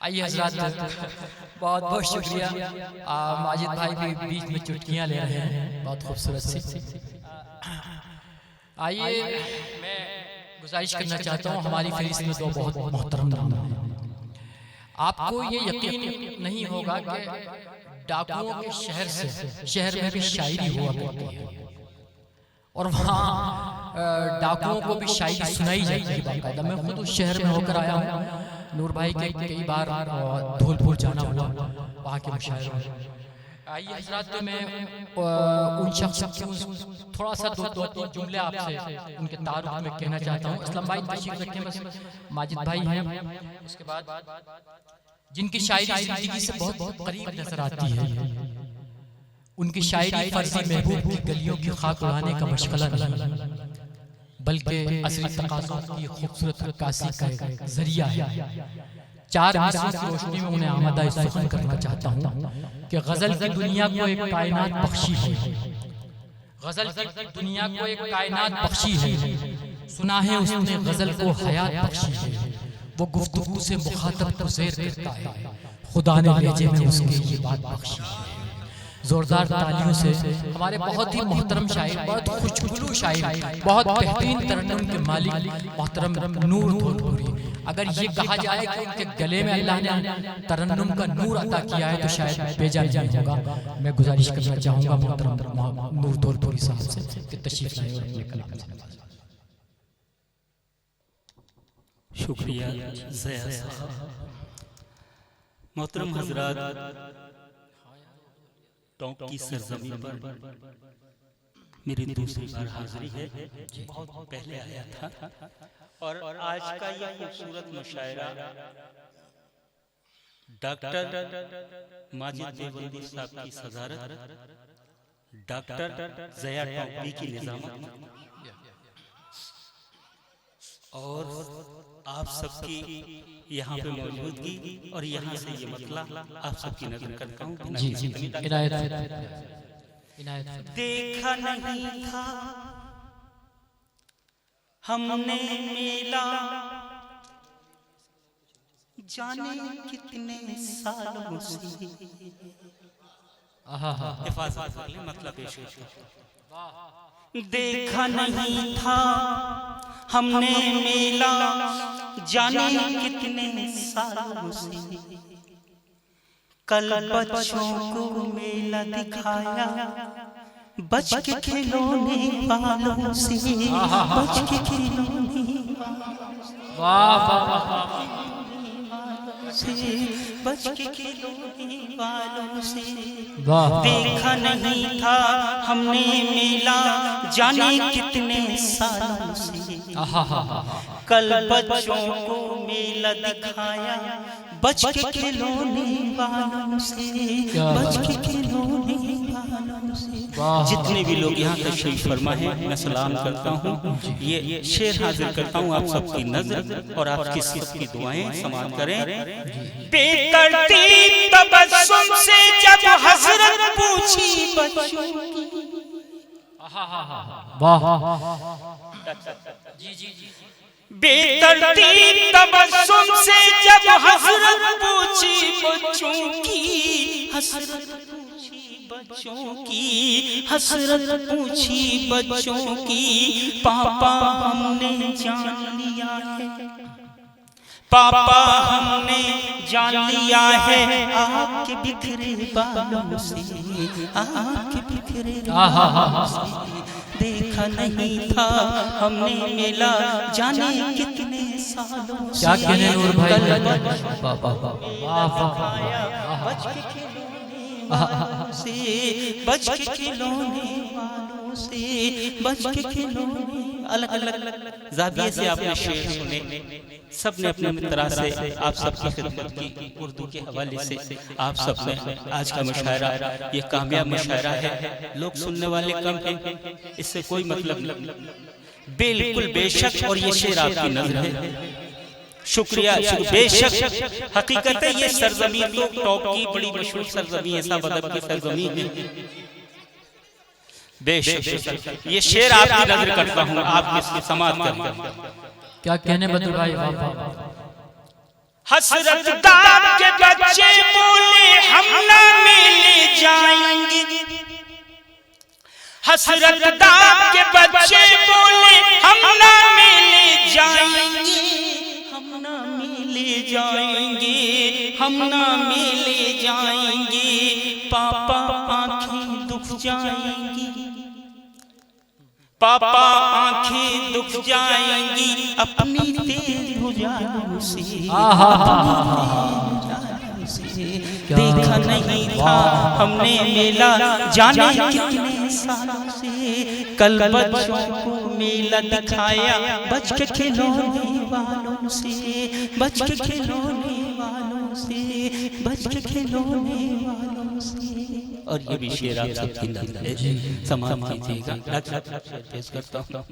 आइए हजरत, बहुत बहुत शुक्रिया। माजिद भाई भी बीच में चुटकियां ले रहे हैं बहुत खूबसूरत सी। आइए मैं गुजारिश करना चाहता हूँ, हमारी फहरिस्त में दो बहुत मोहतरम नाम हैं। आपको ये यकीन नहीं होगा कि डाकुओं के शहर में भी शायरी हुआ करती है और वहाँ डाकुओं को भी शायरी सुनाई जाती है बाकायदा। मैं खुद उस शहर में होकर आया हूँ। नूर भाई के कई बार धौलपुर जाना हुआ, वहाँ के मुशायरे। आइए हजरात, मैं उन शख्स की थोड़ा सा दो तीन जुमले आपसे उनके तारुफ में कहना चाहता हूँ। असलम भाई तशरीफ रखें, बस माजिद भाई हैं, उसके बाद जिनकी शायरी जिंदगी से बहुत करीब नजर आती है। उनकी शायरी फर्जी महबूब की गलियों की खाक उड़ाने का मशगला नहीं, बल्कि असली तकाज़ों की खूबसूरत अक्कासी का एक जरिया है। चार मिसरों की रोशनी में उन्हें आमदा सुखन करना चाहता हूँ कि गजल की दुनिया को एक कायनात बख्शी है। गजल की दुनिया को एक कायनात बख्शी है। सुना है उसने गजल को हयात बख्शी है। वो गुफ्तगू से मुखातब को ज़ेर करता है, खुदा ने लहजे में उसके ये बात बख्शी है। जोरदार तालियों से हमारे बहुत ही मोहतरम शायर, बहुत खुशबुलू शायर, बहुत बेहतरीन तरन्नुम के मालिक मोहतरम नूर धौलपुरी। अगर ये कहा जाए कि उनके गले में अल्लाह ने तरन्नुम का नूर अता किया है तो शायद बेजा नहीं होगा। मैं गुजारिश करना चाहूँगा मोहतरम नूर धौलपुरी साहब से कि तशरीफ लाएं और अपने कलाम से। शुक्रिया मोहतरम हजरात, टोंक की सरजमीन पर मेरी दूसरी बार हाजिरी है। बहुत पहले आया था और आज का यह खूबसूरत मुशायरा डॉक्टर माजिद देवबंदी साहब की सदारत, डॉक्टर ज़या टोंकी की निज़ामत और आप सबकी यहाँ पे मौजूदगी और यहाँ से ये मतला आप सबकी नजर करता हूँ। देखा नहीं था हमने मेला, जाने कितने सालों से। मतलब देखा नहीं था हमने मेला, जाने कितने सालों से। कल बच्चों को मेला दिखाया, बच के खिलौने वालों से, बच के खिलौने बच के खिलौने वालों से। देखा नहीं था हमने मेला, जाने कितने सालों से। कल बच्चों को मेला दिखाया, बच के खिलौने वालों से, बच के खिलौने वालों से। जितने भी लोग यहाँ तशरीफ फरमा है मैं सलाम करता हूँ। ये शेर हाजिर करता हूँ आप सबकी नजर और आपकी सबकी दुआएं समाप्त करें। बेतरतीब तबस्सुम से जब हजरत पूछी बच्चों की, बेतरतीब तबस्सुम से जब हजरत पूछी बच्चों की, हसरत पूछी बच्चों की, हसरत पूछी बच्चों की। पापा हमने जान लिया है, पापा हमने जान लिया है आपके बिखरे बालों से, आपके बिखरे बालों से। देखा नहीं था हमने मेला, जाने कितने सालों से। क्या कहने नूर भाई, बच के खिलौने वालों से, बच के खिलौने वालों से, बच के खिलौने। अलग अलग ज़ाविये से आपने शेर सुने, सब ने अपने तरह से आप सबकी खिदमत की। उर्दू के हवाले से आप सब ने आज का मुशायरा ये कामयाब मुशायरा है। लोग सुनने वाले कम हैं, इससे कोई मतलब नहीं, बिल्कुल बेशक। और ये शेर आपकी नजर है। शुक्रिया बेशक। हकीकत है ये सरजमीन तो टॉप की बड़ी मशहूर सरजमीन है, सब अदब की सरजमीन है। बेशक ये शेर आपकी नजर करता हूँ, आप इसकी समाप्त करते हैं। क्या कहने बदल भाई, हसरत दाम के बच्चे बोले हम ना मिल जाएंगे, हसरत दाम के बच्चे बोले हम ना मिल जाएंगे, हम ना मिल जाएंगे, हम ना मिल जाएंगे, पापा आंखें दुख जाएंगी, पापा आंखें दुख जाएंगी अपनी तेज उजालों से, देखा नहीं था हमने मेला जाने कितने सालों से, कल बच्चों को मेला दिखाया बच के खिलौने वालों से, बच के खिलौने वालों से, बच के खिलौने वालों से। और ये भी शेर आप सबकी नजर है, समाप्त कीजिएगा। पेश करता हूं।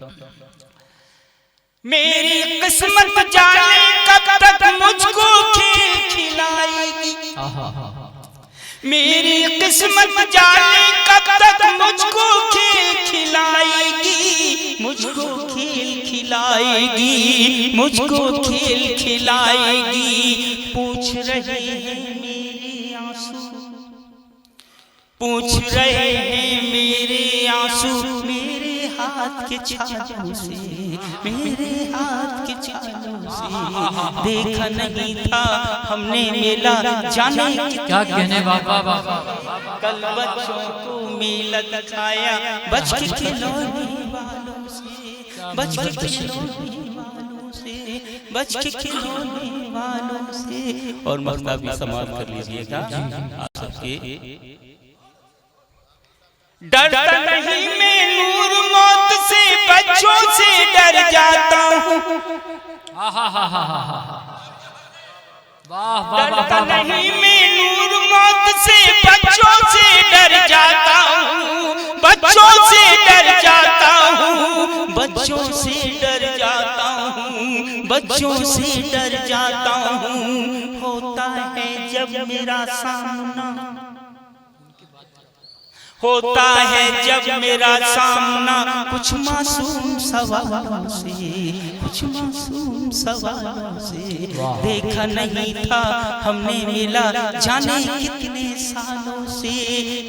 मेरी किस्मत जाने कब तक मुझको खीर खिलाएगी, मेरी किस्मत जाने कब तक मुझको खीर खिलाएगी, मुझको खीर खिलाएगी, मुझको खीर खिलाएगी। पूछ रहे हैं मेरे आंसू, पूछ रहे हैं मेरे आंसू, मेरे हाथ के छालों से, मेरे हाथ के छालों से, देखा नहीं था हमने मेला जाने क्या कहने बाबा, कल बच्चों को मेला दिखाया बच के खिलौने वालों से, बच के खिलौने वालों से, बच के खिलौने वालों से। और मसला भी समाप्त कर लीजिएगा आप सबके। डरता नहीं मैं नूर मौत से, बच्चों से डर जाता हूँ, डरता नहीं मैं नूर मौत से, बच्चों से डर जाता हूँ, बच्चों से डर जाता हूँ, बच्चों से डर जाता हूँ, बच्चों से डर जाता हूँ। होता है जब मेरा सामना, होता है जब मेरा सामना कुछ मासूम सवालों से, कुछ मासूम सवालों से, देखा नहीं था हमने मेला जाने कितने सालों से,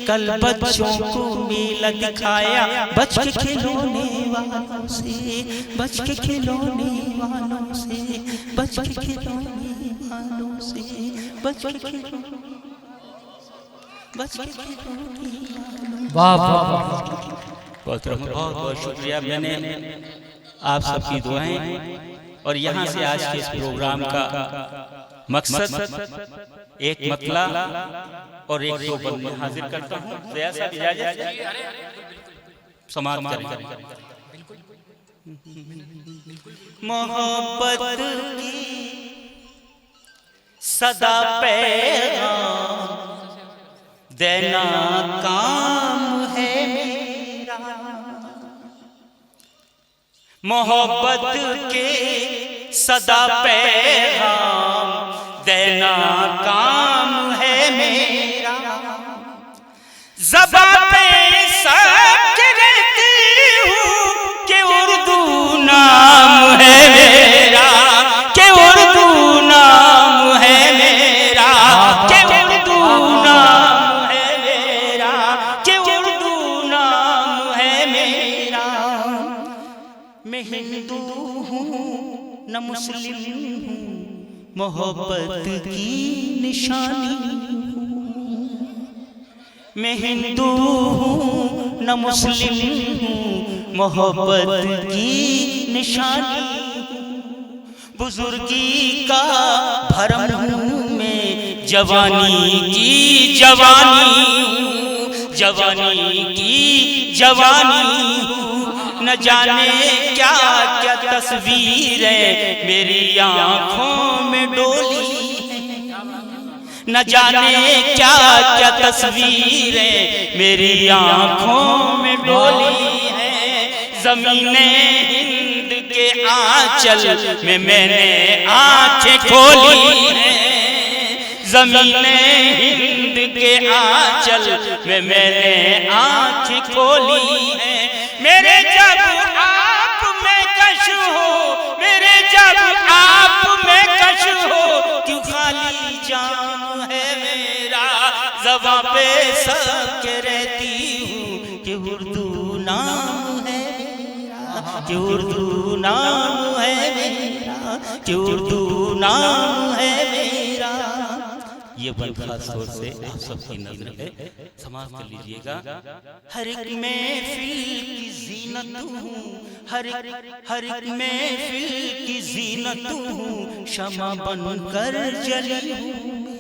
कल बच्चों को मेला दिखाया बच के खिलौने वालों से, बच के खिलौने वालों से, बच के खिलौने वालों से, बच के खिलौने, बच के खिलौने। वाह वाह, बहुत बहुत शुक्रिया। मैंने आप सबकी दुआएं और यहाँ से आज के इस प्रोग्राम का मकसद एक मतला और एक दो बंद में हाजिर करता हूँ। समाप्त करें। मोहब्बत की सदा पैगाम देना काम है मेरा, मोहब्बत के सदा पैगाम देना काम है मेरा, ज़बान पे सच रहती हूँ कि उर्दू नाम है मेरा, कि उर्दू नाम है मेरा, कि उर्दू नाम है मेरा, कि उर्दू नाम है मेरा। मैं हिंदू हूँ न मुस्लिम हूँ, मोहब्बत की निशानी, मैं हिंदू हूँ न मुस्लिम हूँ, मोहब्बत की निशानी, बुजुर्गी का भरम हूँ मैं, जवानी की जवानी हूँ, जवानी की जवानी हूँ, न जाने क्या क्या तस्वीरें मेरी आँखों में डोली, न जाने क्या क्या तस्वीरें मेरी आँखों में डोली है। ज़मीने हिंद के आंचल में मैंने आँखें खोली है, ज़मीने हिंद के आंचल में मैंने आँखें खोली है। मेरे जब आप में कश हो, मेरे जब आप में कश हो, क्यों ज़बां पे सबके रहती हूँ कि उर्दू नाम है मेरा, कि उर्दू नाम है मेरा, कि उर्दू नाम है मेरा। ये बंद खास तौर से आप सबकी नजर है, समाप्त कर लीजिएगा। हर एक महफिल की जीनत हूँ, हर एक महफिल की जीनत हूँ, शमा बनकर जली हूँ।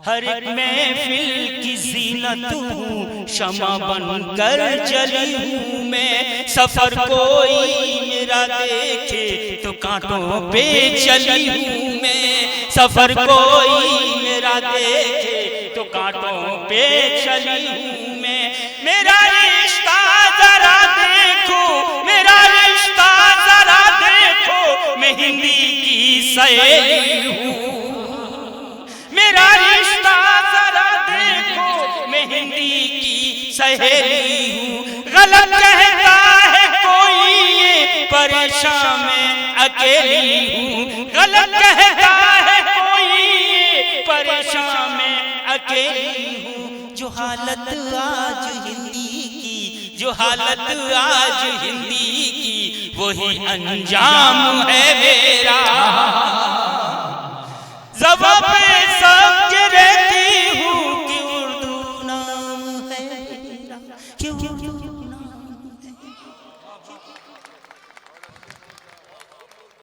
हर एक महफिल की जीनत हूँ, शमा बनकर जली हूँ मैं। सफर कोई मेरा देखे तो कांटों पे चली हूँ मैं। सफर कोई मेरा देखे तो कांटों पे चली हूँ मैं। मेरा रिश्ता जरा देखो, मेरा रिश्ता जरा देखो, मैं हिंदी की सहेली हूँ। मेरा रिश्ता जरा देखो, मैं हिंदी की सहेली हूँ। गलत कहता है कोई ये परेशान मैं अकेली हूँ। गलत कहता है कोई ये परेशान मैं अकेली हूँ। जो हालत आज हिंदी की, जो हालत आज हिंदी की, वही अंजाम है मेरा। ज़बां पे